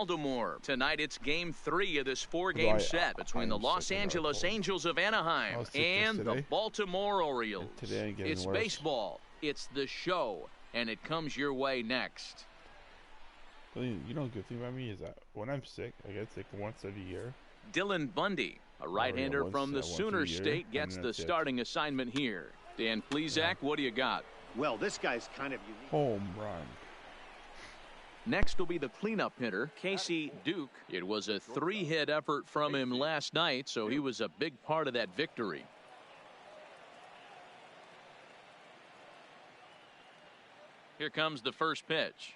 Baltimore. Tonight it's game 3 of this 4-game set between the Los Angeles Angels of Anaheim and the Baltimore Orioles. It's baseball, it's the show, and it comes your way next. You know, the good thing about me is that when I'm sick, I get sick once every year. Dylan Bundy, a right-hander from the Sooner State, gets the starting assignment here. Dan Plesac, what do you got? Well, this guy's kind of unique. Home run. Next will be the cleanup hitter, Casey Duke. It was a 3-hit effort from him last night, so he was a big part of that victory. Here comes the first pitch.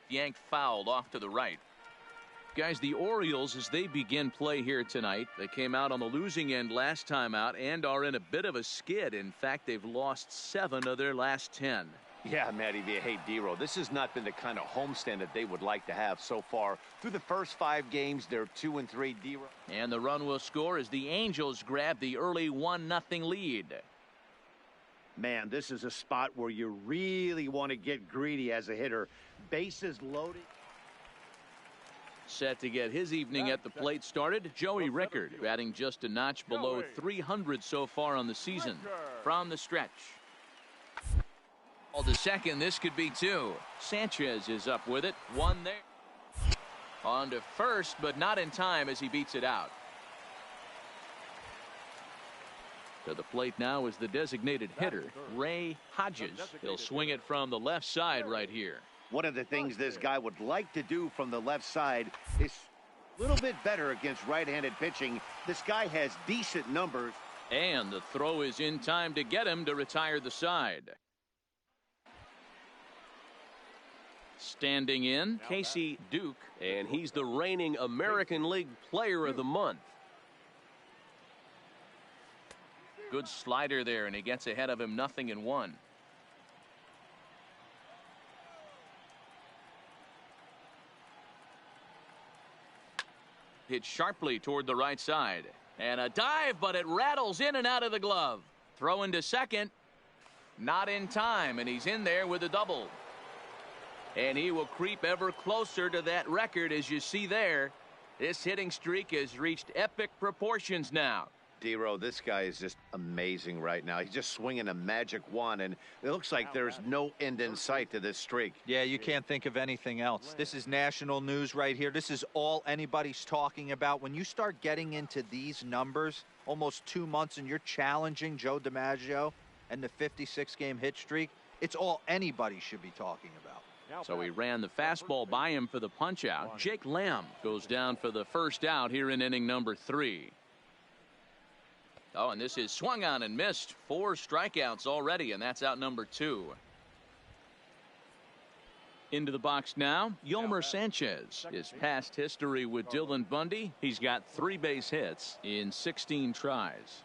Yanked fouled off to the right. Guys, the Orioles, as they begin play here tonight, they came out on the losing end last time out and are in a bit of a skid. In fact, they've lost 7 of their last 10. Yeah, Matty V. Hey, D-Row, this has not been the kind of homestand that they would like to have so far. Through the first 5 games, they're 2-3, D-Row. And the run will score as the Angels grab the early 1-0 lead. Man, this is a spot where you really want to get greedy as a hitter. Bases loaded. Set to get his evening at the plate started, Joey Rickard, batting just a notch below 300 so far on the season. From the stretch. To second, this could be 2. Sanchez is up with it. 1 there. On to first, but not in time as he beats it out. To the plate now is the designated hitter, Ray Hodges. He'll swing it from the left side right here. One of the things this guy would like to do from the left side is a little bit better against right-handed pitching. This guy has decent numbers. And the throw is in time to get him to retire the side. Standing in, Casey Duke, and he's the reigning American League Player of the Month. Good slider there, and he gets ahead of him 0-1. Hit sharply toward the right side. And a dive, but it rattles in and out of the glove. Throw into second. Not in time, and he's in there with a double. And he will creep ever closer to that record, as you see there. This hitting streak has reached epic proportions now. D-Row, this guy is just amazing right now. He's just swinging a magic wand, and it looks like there's no end in sight to this streak. Yeah, you can't think of anything else. This is national news right here. This is all anybody's talking about. When you start getting into these numbers, almost 2 months, and you're challenging Joe DiMaggio and the 56-game hit streak, it's all anybody should be talking about. So he ran the fastball by him for the punch out. Jake Lamb goes down for the first out here in inning number 3. Oh, and this is swung on and missed. 4 strikeouts already, and that's out number 2. Into the box now, Yolmer Sanchez. His past history with Dylan Bundy, he's got 3 base hits in 16 tries.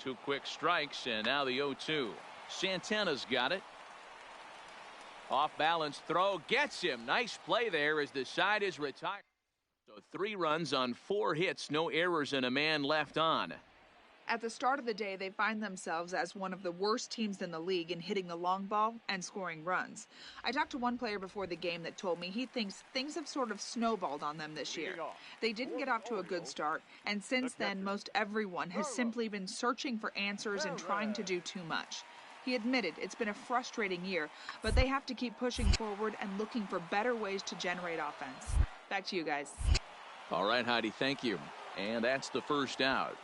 2 quick strikes, and now the 0-2. Santana's got it. Off balance throw gets him. Nice play there as the side is retired. So 3 runs on 4 hits, no errors, and a man left on. At the start of the day, they find themselves as one of the worst teams in the league in hitting the long ball and scoring runs. I talked to one player before the game that told me he thinks things have sort of snowballed on them this year. They didn't get off to a good start, and since then, most everyone has simply been searching for answers and trying to do too much. He admitted it's been a frustrating year, but they have to keep pushing forward and looking for better ways to generate offense. Back to you guys. All right, Heidi, thank you. And that's the first out.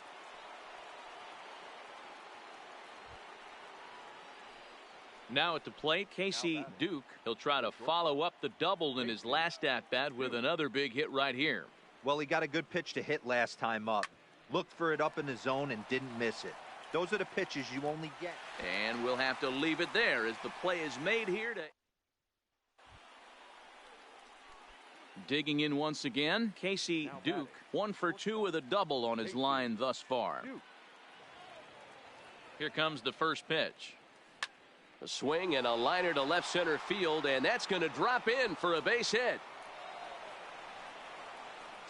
Now at the plate, Casey Duke. He'll try to follow up the double in his last at-bat with another big hit right here. Well, he got a good pitch to hit last time up. Looked for it up in the zone and didn't miss it. Those are the pitches you only get. And we'll have to leave it there as the play is made here. Digging in once again, Casey Duke. 1 for 2 with a double on his line thus far. Here comes the first pitch. A swing and a liner to left center field, and that's going to drop in for a base hit.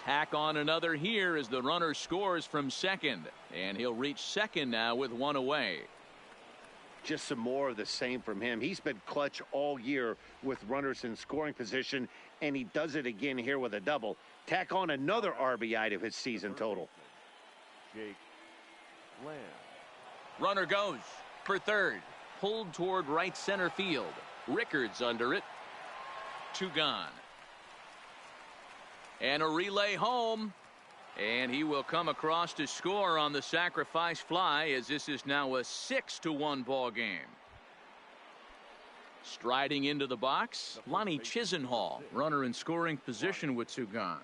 Tack on another here as the runner scores from second, and he'll reach second now with 1 away. just some more of the same from him. He's been clutch all year with runners in scoring position, and he does it again here with a double. Tack on another RBI to his season total. Jake Lamb. Runner goes for third. Pulled toward right center field. Rickards under it. 2 gone. And a relay home. And he will come across to score on the sacrifice fly, as this is now a 6-1 ball game. Striding into the box, Lonnie Chisenhall, runner in scoring position with 2 gone.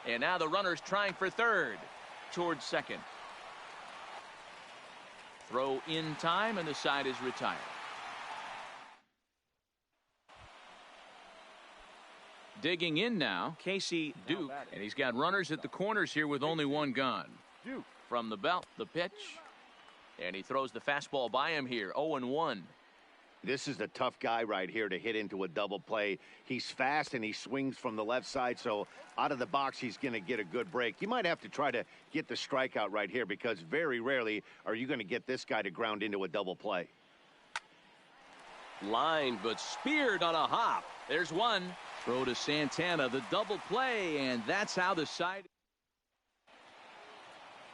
And now the runner's trying for third towards second. Throw in time, and the side is retired. Digging in now, Casey Duke, and he's got runners at the corners here with only 1 gone. From the belt, the pitch, and he throws the fastball by him here, 0-1. This is a tough guy right here to hit into a double play. He's fast and he swings from the left side, so out of the box he's going to get a good break. You might have to try to get the strikeout right here, because very rarely are you going to get this guy to ground into a double play. Lined but speared on a hop. There's one. Throw to Santana, the double play, and that's how the side.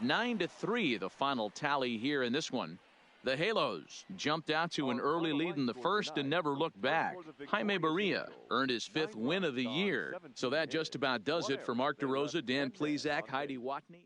9-3 the final tally here in this one. The Halos jumped out to an early lead in the first and never looked back. Jaime Barria earned his 5th win of the year. So that just about does it for Mark DeRosa, Dan Plesac, Heidi Watney.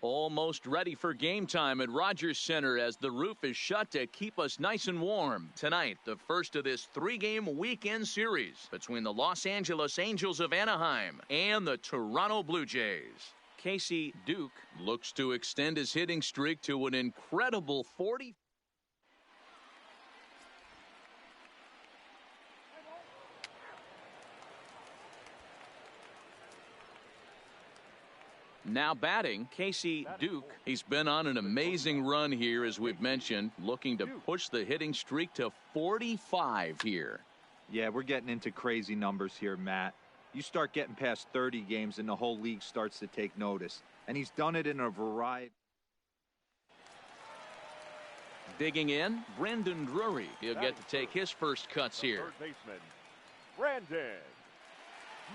Almost ready for game time at Rogers Center as the roof is shut to keep us nice and warm. Tonight, the first of this 3-game weekend series between the Los Angeles Angels of Anaheim and the Toronto Blue Jays. Casey Duke looks to extend his hitting streak to an incredible 40. Now batting, Casey Duke. He's been on an amazing run here, as we've mentioned, looking to push the hitting streak to 45 here. Yeah, we're getting into crazy numbers here, Matt. You start getting past 30 games and the whole league starts to take notice. And he's done it in a variety. Digging in, Brandon Drury. He'll get to take his first cuts here. Third baseman, Brandon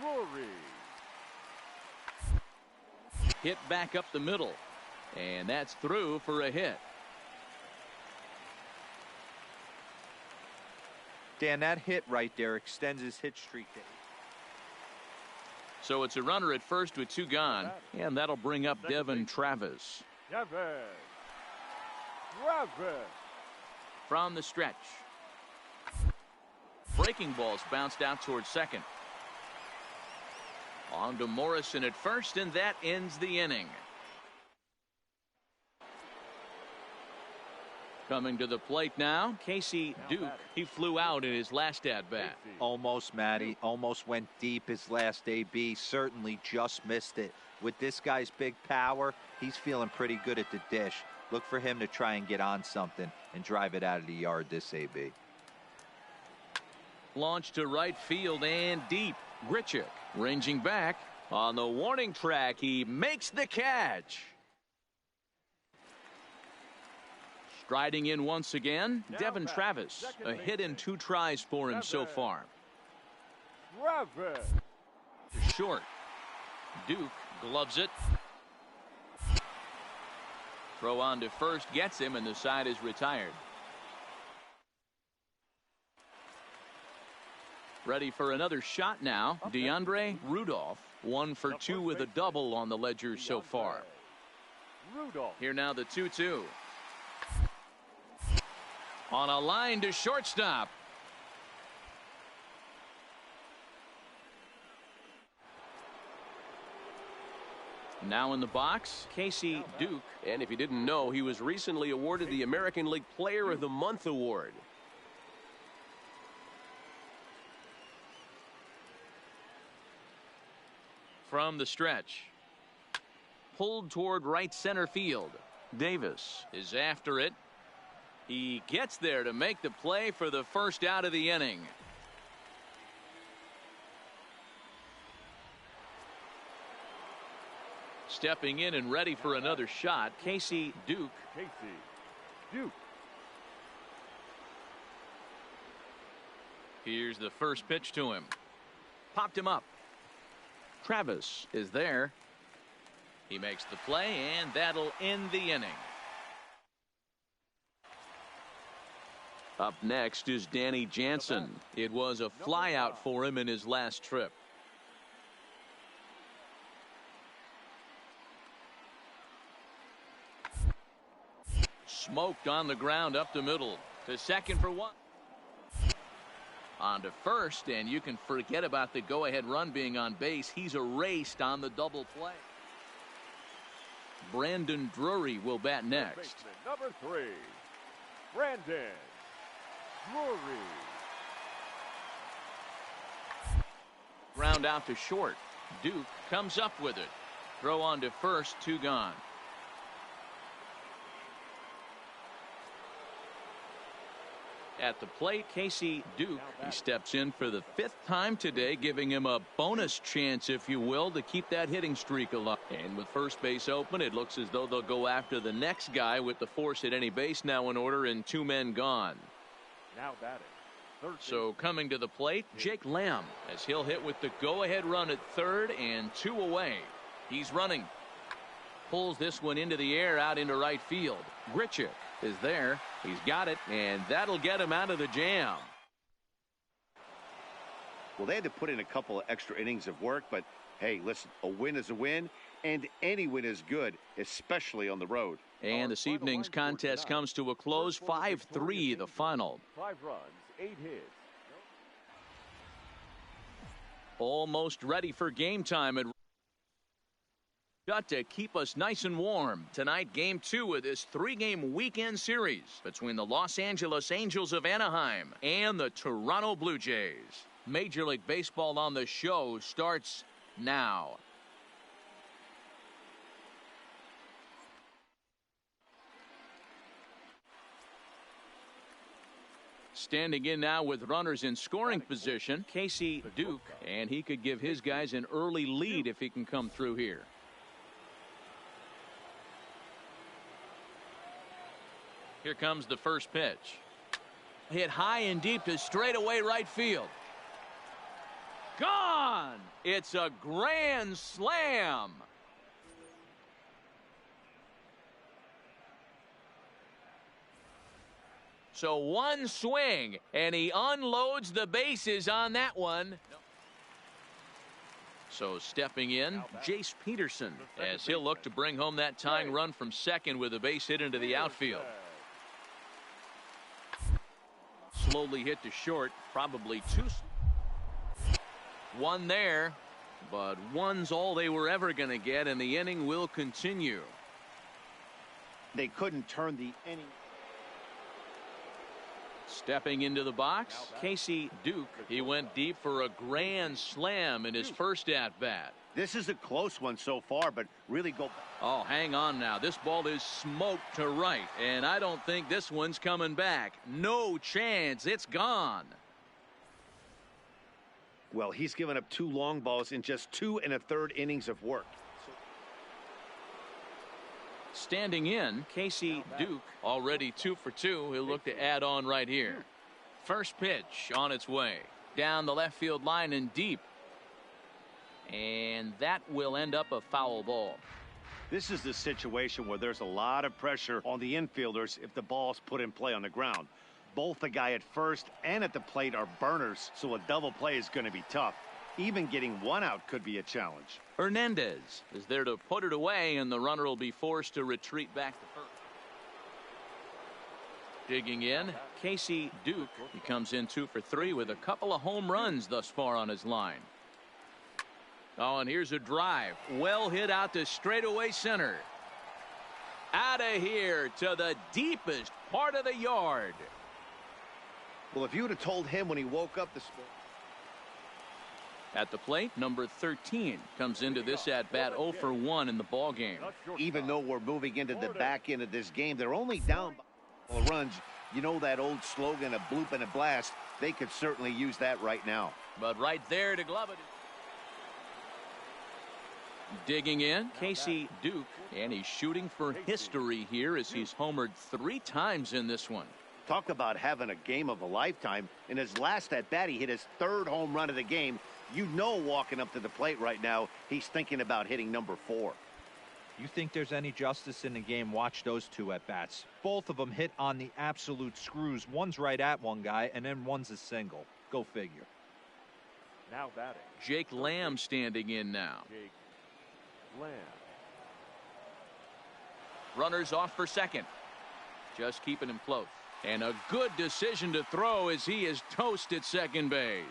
Drury. Hit back up the middle, and that's through for a hit. Dan, that hit right there extends his hit streak to 8. So it's a runner at first with 2 gone, and that'll bring up Devin Travis. Devin Travis. From the stretch. Breaking balls bounced out towards second. On to Morrison at first, and that ends the inning. Coming to the plate now, Casey Duke. He flew out in his last at-bat. Almost, Matty. Almost went deep his last AB. Certainly just missed it. With this guy's big power, he's feeling pretty good at the dish. Look for him to try and get on something and drive it out of the yard this AB. Launch to right field and deep. Grichuk ranging back on the warning track. He makes the catch. Striding in once again, Devin Travis. A hit in 2 tries for him so far. Travis. Short. Duke gloves it. Throw on to first gets him, and the side is retired. Ready for another shot now. DeAndre Rudolph, 1 for 2 with a double on the ledger so far. Here now the 2-2. On a line to shortstop. Now in the box, Casey Duke. And if you didn't know, he was recently awarded the American League Player of the Month award. From the stretch. Pulled toward right center field. Davis is after it. He gets there to make the play for the first out of the inning. Stepping in and ready for another shot, Casey Duke. Casey Duke. Here's the first pitch to him. Popped him up. Travis is there. He makes the play, and that'll end the inning. Up next is Danny Jansen. It was a flyout for him in his last trip. Smoked on the ground up the middle. To second for 1. On to first, and you can forget about the go-ahead run being on base. He's erased on the double play. Brandon Drury will bat next. Number 3, Brandon Drury. Ground out to short. Duke comes up with it. Throw on to first, 2 gone. At the plate, Casey Duke. He steps in for the 5th time today, giving him a bonus chance, if you will, to keep that hitting streak alive. And with first base open, it looks as though they'll go after the next guy with the force at any base now in order and 2 men gone. Now batting. So coming to the plate, Jake Lamb, as he'll hit with the go-ahead run at third and 2 away. He's running. Pulls this one into the air out into right field. Grichuk is there. He's got it, and that'll get him out of the jam. Well, they had to put in a couple of extra innings of work, but hey, listen, a win is a win, and any win is good, especially on the road. And this evening's contest comes to a close, 5-3 the final. 5 runs, 8 hits. Almost ready for game time. Got to keep us nice and warm. Tonight, game 2 of this 3-game weekend series between the Los Angeles Angels of Anaheim and the Toronto Blue Jays. Major League Baseball on the show starts now. Standing in now with runners in scoring position, Casey Duke, and he could give his guys an early lead if he can come through here. Here comes the first pitch. Hit high and deep to straightaway right field. Gone! It's a grand slam. So one swing, and he unloads the bases on that one. So stepping in, Jace Peterson, as he'll look to bring home that tying run from second with a base hit into the outfield. Slowly hit to short, probably 2. One there, but one's all they were ever going to get, and the inning will continue. They couldn't turn the inning. Stepping into the box, Casey Duke. He went deep for a grand slam in his first at-bat. This is a close one so far, but really go. Oh, hang on now. This ball is smoked to right, and I don't think this one's coming back. No chance. It's gone. Well, he's given up 2 long balls in just 2 1/3 innings of work. Standing in, Casey Duke, already 2 for 2. He'll look to add on right here. First pitch on its way. Down the left field line and deep. And that will end up a foul ball. This is the situation where there's a lot of pressure on the infielders if the ball's put in play on the ground. Both the guy at first and at the plate are burners, so a double play is going to be tough. Even getting one out could be a challenge. Hernandez is there to put it away, and the runner will be forced to retreat back to first. Digging in, Casey Duke. He comes in 2 for 3 with a couple of home runs thus far on his line. Oh, and here's a drive. Well hit out to straightaway center. Out of here to the deepest part of the yard. Well, if you would have told him when he woke up this morning. At the plate, number 13 comes into this at-bat 0 for 1 in the ball game. Even though we're moving into the back end of this game, they're only down by runs. You know that old slogan, a bloop and a blast. They could certainly use that right now. But right there to glove it. Digging in, Casey Duke, and he's shooting for history here as he's homered 3 times in this one. Talk about having a game of a lifetime. In his last at-bat, he hit his 3rd home run of the game. You know, walking up to the plate right now, he's thinking about hitting number 4. You think there's any justice in the game? Watch those 2 at-bats. Both of them hit on the absolute screws. One's right at one guy, and then one's a single. Go figure. Now batting. Jake Lamb standing in now. Jake Lamb. Runners off for second. Just keeping him close. And a good decision to throw as he is toast at second base.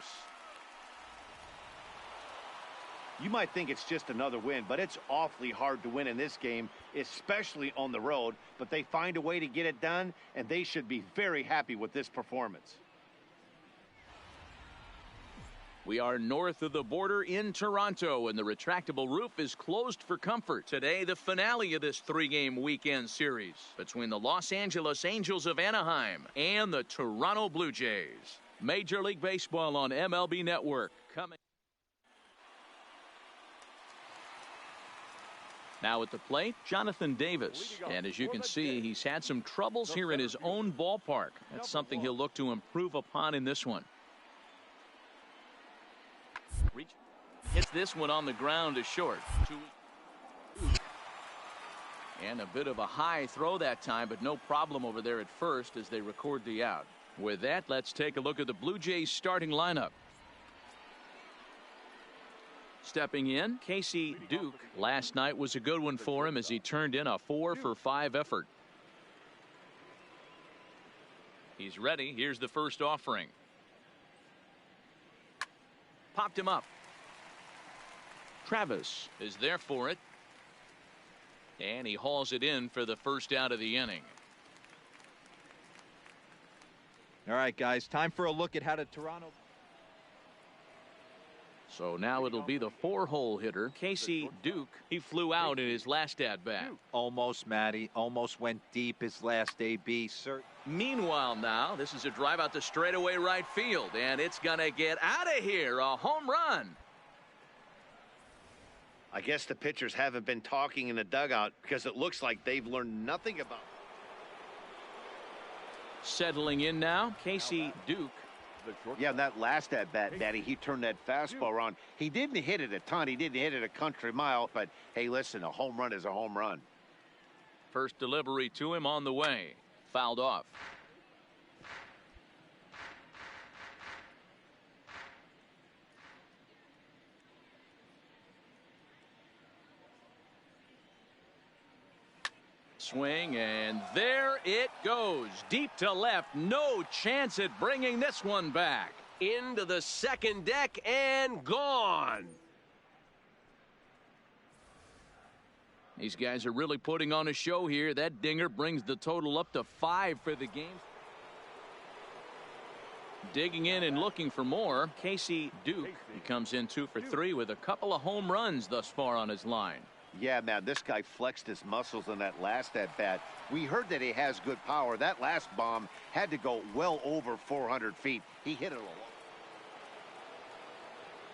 You might think it's just another win, but it's awfully hard to win in this game, especially on the road. But they find a way to get it done, and they should be very happy with this performance. We are north of the border in Toronto, and the retractable roof is closed for comfort. Today, the finale of this 3-game weekend series between the Los Angeles Angels of Anaheim and the Toronto Blue Jays. Major League Baseball on MLB Network coming. Now at the plate, Jonathan Davis. And as you can see, he's had some troubles here in his own ballpark. That's something he'll look to improve upon in this one. Hits this one on the ground to short. And a bit of a high throw that time, but no problem over there at first as they record the out. With that, let's take a look at the Blue Jays starting lineup. stepping in, Casey Duke. Last night was a good one for him as he turned in a 4-for-5 effort. He's ready. Here's the first offering. Popped him up. Travis is there for it. And he hauls it in for the first out of the inning. All right, guys, time for a look at how the Toronto. So now it'll be the 4-hole hitter, Casey Duke. He flew out in his last at-bat. Almost, Matty. Almost went deep his last AB. Meanwhile now, this is a drive out to straightaway right field, and it's going to get out of here. A home run. I guess the pitchers haven't been talking in the dugout because it looks like they've learned nothing about. Settling in now, Casey Duke. Yeah, that last at bat, Daddy, he turned that fastball around. He didn't hit it a ton. He didn't hit it a country mile. But, hey, listen, a home run is a home run. First delivery to him on the way. Fouled off. Swing, and there it goes. Deep to left. No chance at bringing this one back. Into the second deck and gone. These guys are really putting on a show here. That dinger brings the total up to 5 for the game. Digging in and looking for more, Casey Duke. He comes in 2 for 3 with a couple of home runs thus far on his line. Yeah, man, this guy flexed his muscles in that last at-bat. We heard that he has good power. That last bomb had to go well over 400 feet. He hit it a lot.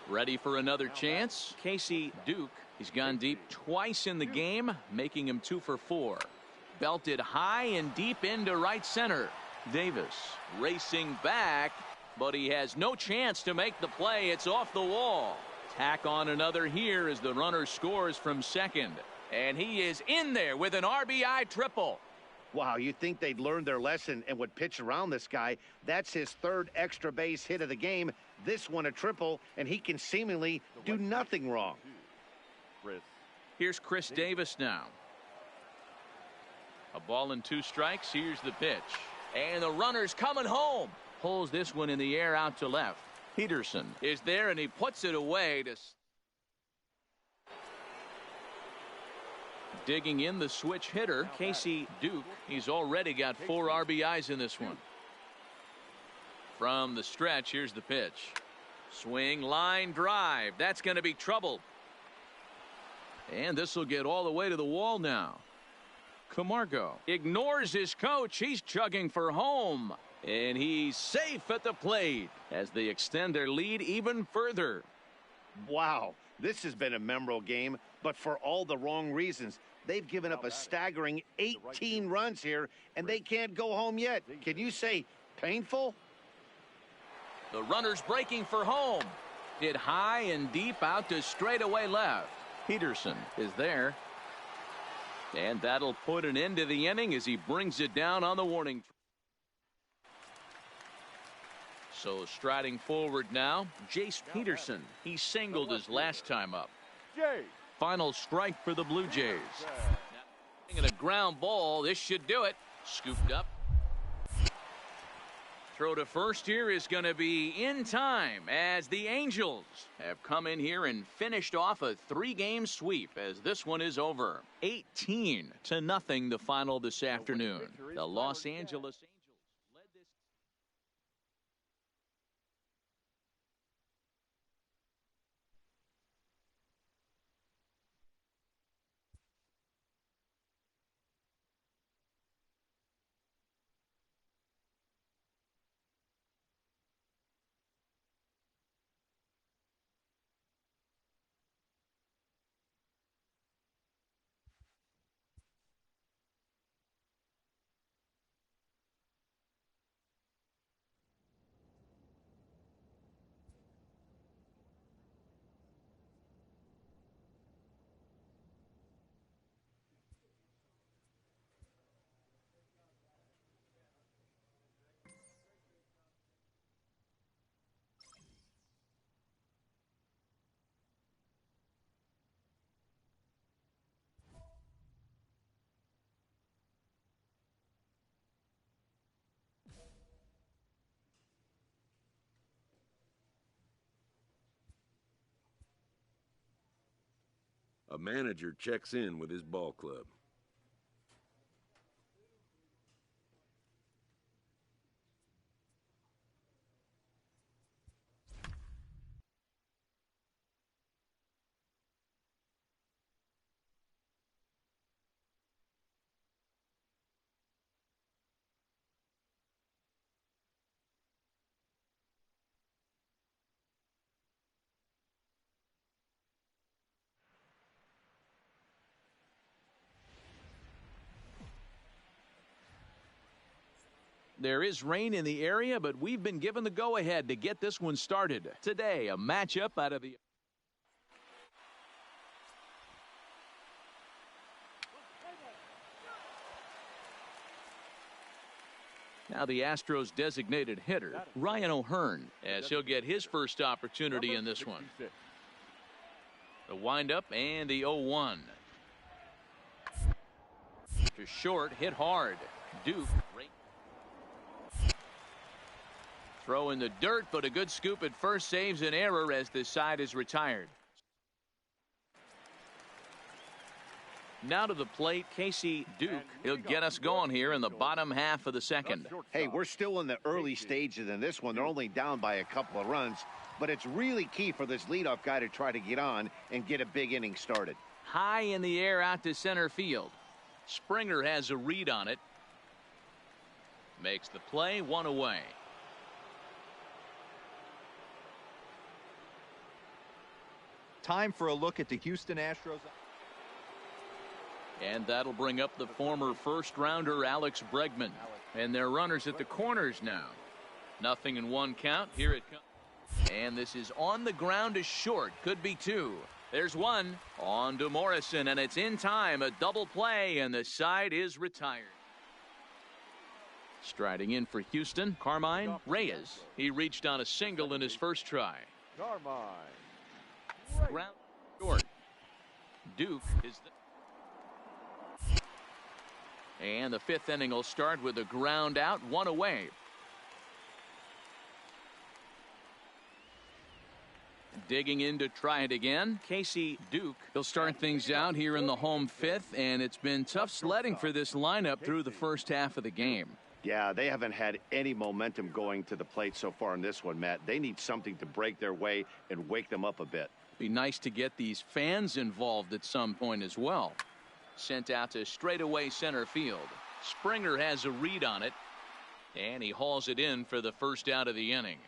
Ready for another chance? Casey Duke. He's gone deep twice in the game, making him 2 for 4. Belted high and deep into right center. Davis racing back, but he has no chance to make the play. It's off the wall. Tack on another here as the runner scores from second. And he is in there with an RBI triple. Wow, you'd think they'd learned their lesson and would pitch around this guy. That's his 3rd extra base hit of the game. This one a triple, and he can seemingly do nothing wrong. Here's Chris Davis now. A ball and 2 strikes. Here's the pitch. And the runner's coming home. Pulls this one in the air out to left. Peterson is there, and he puts it away. Digging in the switch hitter, Casey Duke. He's already got 4 RBIs in this one. From the stretch, here's the pitch. Swing, line drive. That's going to be trouble. And this will get all the way to the wall now. Camargo ignores his coach. He's chugging for home. And he's safe at the plate as they extend their lead even further. Wow, this has been a memorable game, but for all the wrong reasons. They've given up a staggering 18 runs here, and they can't go home yet. Can you say painful? The runner's breaking for home. Hit high and deep out to straightaway left. Peterson is there. And that'll put an end to the inning as he brings it down on the warning. So striding forward now, Jace Peterson. He singled his last time up. Final strike for the Blue Jays. And a ground ball. This should do it. Scooped up. Throw to first here is going to be in time as the Angels have come in here and finished off a 3-game sweep as this one is over. 18-0 the final this afternoon. The Los Angeles Angels. A manager checks in with his ball club. There is rain in the area, but we've been given the go-ahead to get this one started. Today, a matchup out of the... Now the Astros designated hitter, Ryan O'Hearn, as he'll get his first opportunity in this one. The windup and the 0-1. To short, hit hard. Duke. Throw in the dirt, but a good scoop at first saves an error as this side is retired. Now to the plate, Casey Duke. He'll get us going here in the bottom half of the second. Hey, we're still in the early stages in this one. They're only down by a couple of runs, but it's really key for this leadoff guy to try to get on and get a big inning started. High in the air out to center field. Springer has a read on it. Makes the play, one away. Time for a look at the Houston Astros. And that'll bring up the former first-rounder Alex Bregman. And they're runners at the corners now. Nothing in one count. Here it comes. And this is on the ground to short. Could be two. There's one. On to Morrison, and it's in time. A double play, and the side is retired. Striding in for Houston, Carmine Reyes. He reached on a single in his first try. Carmine. Ground short. Duke is the... And the fifth inning will start with a ground out, one away. Digging in to try it again, Casey Duke. He'll start things out here in the home fifth, and it's been tough sledding for this lineup through the first half of the game. Yeah, they haven't had any momentum going to the plate so far in this one, Matt. They need something to break their way and wake them up a bit. Be nice to get these fans involved at some point as well. Sent out to straightaway center field. Springer has a read on it, and he hauls it in for the first out of the inning.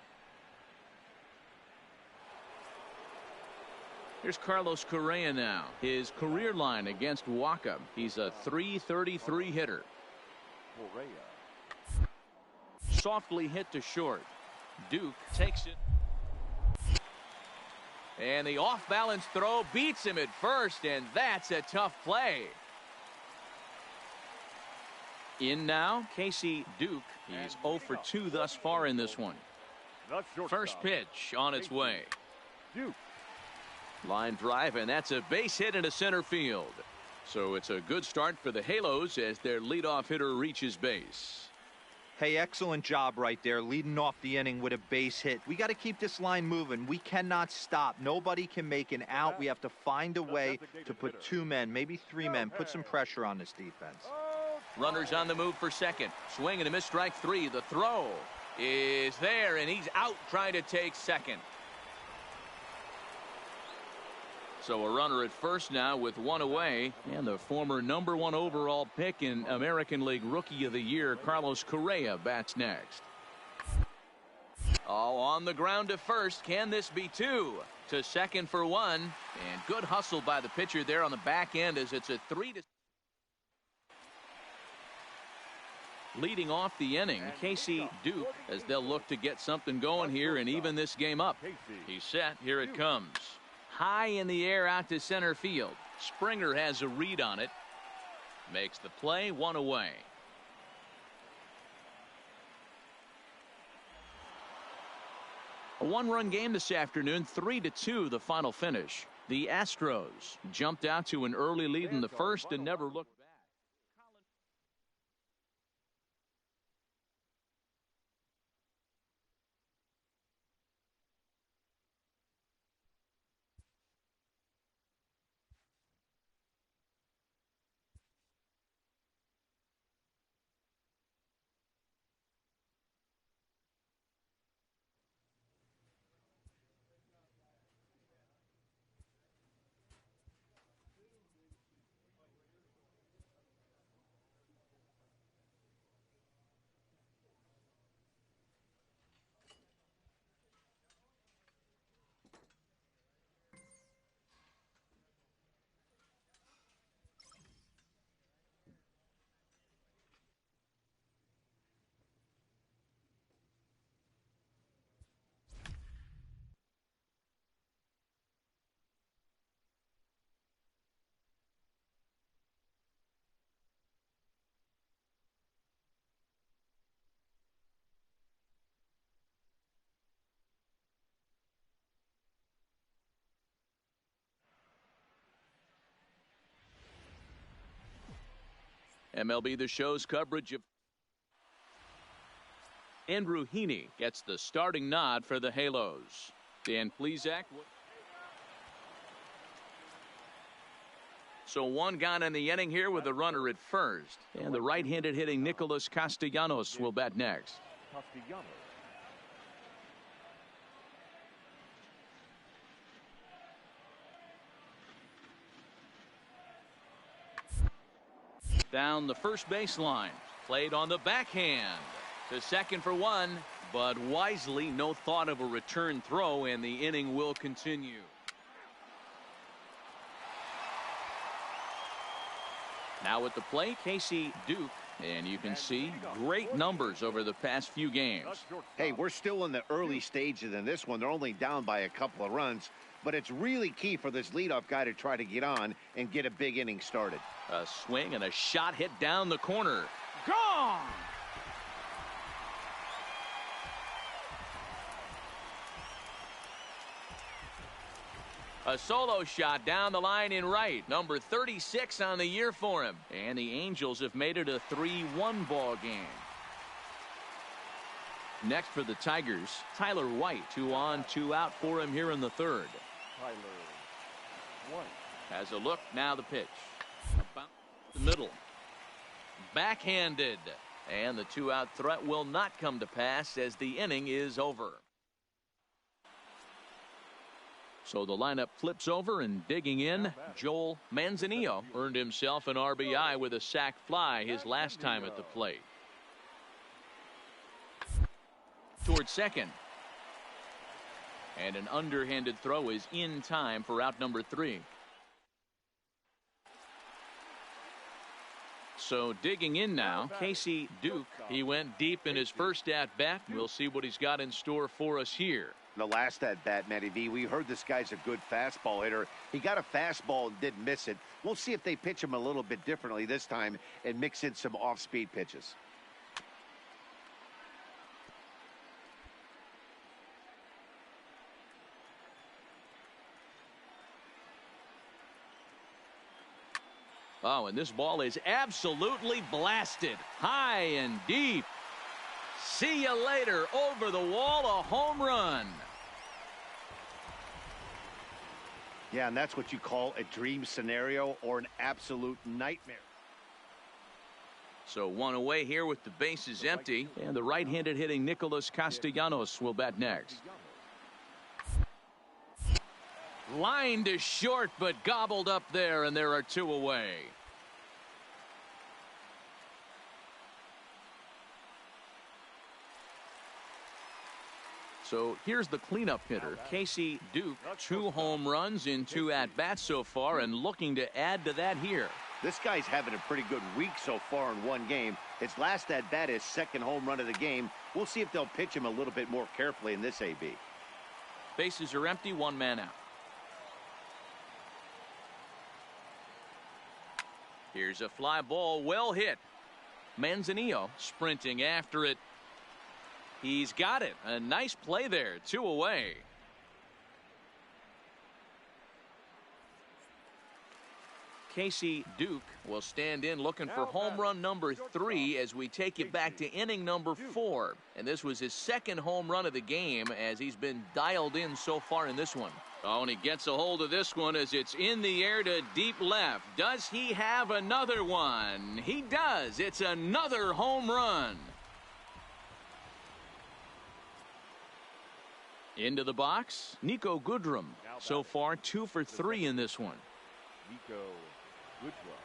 Here's Carlos Correa now. His career line against Waka. He's a .333 hitter. Correa. Softly hit to short. Duke takes it. And the off-balance throw beats him at first, and that's a tough play. In now, Casey Duke. He's 0 for 2 thus far in this one. First pitch on its way. Duke. Line drive, and that's a base hit into center field. So it's a good start for the Halos as their leadoff hitter reaches base. Hey, excellent job right there, leading off the inning with a base hit. We got to keep this line moving. We cannot stop. Nobody can make an out. We have to find a way to put 2 men, maybe 3 men, put some pressure on this defense. Runners on the move for second. Swing and a miss, strike 3. The throw is there, and he's out trying to take second. So a runner at first now with 1 away, and the former #1 overall pick in American League Rookie of the Year, Carlos Correa, bats next. Oh, on the ground to first. Can this be 2? To second for 1, and good hustle by the pitcher there on the back end as it's a 3-. Leading off the inning, Casey Duke, as they'll look to get something going here and even this game up. He's set. Here it comes. High in the air out to center field. Springer has a read on it. Makes the play, 1 away. A 1-run game this afternoon, 3-2 the final finish. The Astros jumped out to an early lead in the first and never looked back. MLB The Show's coverage of Andrew Heaney gets the starting nod for the Halos. Dan Plesac. So one gone in the inning here with a runner at first. And the right-handed hitting Nicholas Castellanos will bat next. Castellanos. Down the first baseline. Played on the backhand. To second for one. But wisely, no thought of a return throw, and the inning will continue. Now at the plate, Casey Duke. And you can see great numbers over the past few games. Hey, we're still in the early stages in this one. They're only down by a couple of runs. But it's really key for this leadoff guy to try to get on and get a big inning started. A swing and a shot hit down the corner. Gone! A solo shot down the line in right. Number 36 on the year for him. And the Angels have made it a 3-1 ball game. Next for the Tigers, Tyler White. 2 on, 2 out for him here in the third. Tyler White. Has a look. Now the pitch. About the middle. Backhanded. And the 2-out threat will not come to pass as the inning is over. So the lineup flips over, and digging in, Joel Manzanillo earned himself an RBI with a sac fly his last time at the plate. Towards second. And an underhanded throw is in time for out number 3. So digging in now, Casey Duke. He went deep in his first at-bat. We'll see what he's got in store for us here. The last at-bat, Matty V, we heard this guy's a good fastball hitter. He got a fastball and didn't miss it. We'll see if they pitch him a little bit differently this time and mix in some off-speed pitches. Oh, and this ball is absolutely blasted. High and deep. See you later. Over the wall, a home run. Yeah, and that's what you call a dream scenario or an absolute nightmare. So one away here with the bases empty. And the right-handed hitting Nicholas Castellanos will bat next. Line to short, but gobbled up there, and there are 2 away. So here's the cleanup hitter, Casey Duke. 2 home runs in 2 at-bats so far, and looking to add to that here. This guy's having a pretty good week so far in one game. His last at-bat is second home run of the game. We'll see if they'll pitch him a little bit more carefully in this AB. Bases are empty, 1 man out. Here's a fly ball, well hit. Manzanillo sprinting after it. He's got it. A nice play there. 2 away. Casey Duke will stand in looking for home run number 3 as we take it back to inning number 4. And this was his second home run of the game as he's been dialed in so far in this one. Oh, and he gets a hold of this one as it's in the air to deep left. Does he have another one? He does. It's another home run. Into the box, Nico Goodrum. So far, 2 for 3 in this one. Nico Goodrum.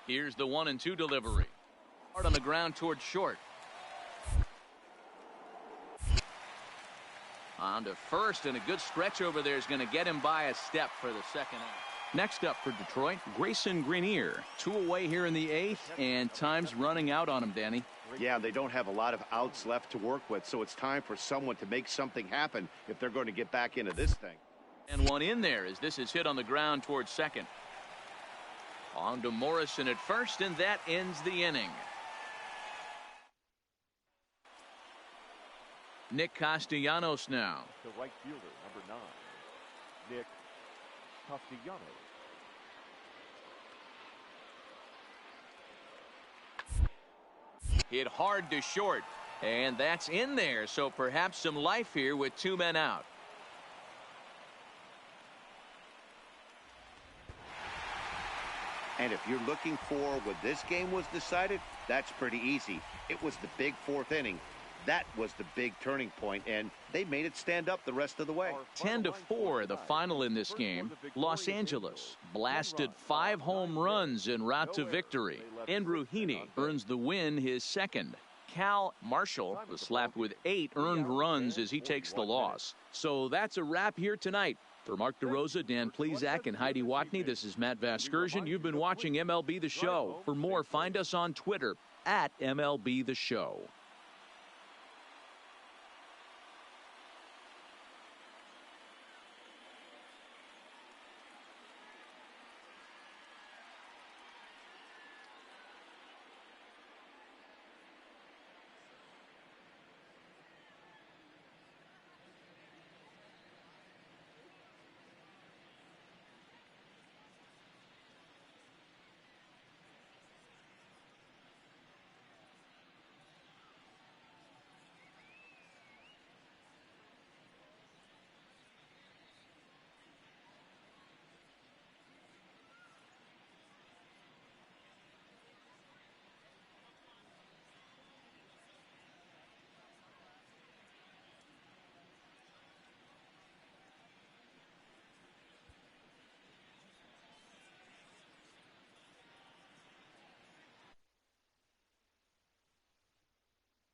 Here's the 1-2 delivery. Hard on the ground toward short. On to first, and a good stretch over there is going to get him by a step for the second out. Next up for Detroit, Grayson Greenier. 2 away here in the 8th, and time's running out on him, Danny. Yeah, they don't have a lot of outs left to work with, so it's time for someone to make something happen if they're going to get back into this thing. And one in there as this is hit on the ground towards second. On to Morrison at first, and that ends the inning. Nick Castellanos now. The right fielder, number 9, Nick Castellanos. Hit hard to short. And that's in there, so perhaps some life here with 2 men out. And if you're looking for when this game was decided, that's pretty easy. It was the big 4th inning. That was the big turning point, and they made it stand up the rest of the way. 10-4, the final in this game. Los Angeles blasted 5 home runs en route to victory. Andrew Heaney earns the win, his second. Cal Marshall was slapped with 8 earned runs as he takes the loss. So that's a wrap here tonight. For Mark DeRosa, Dan Plesac, and Heidi Watney, this is Matt Vasgersian. You've been watching MLB The Show. For more, find us on Twitter @MLB The Show.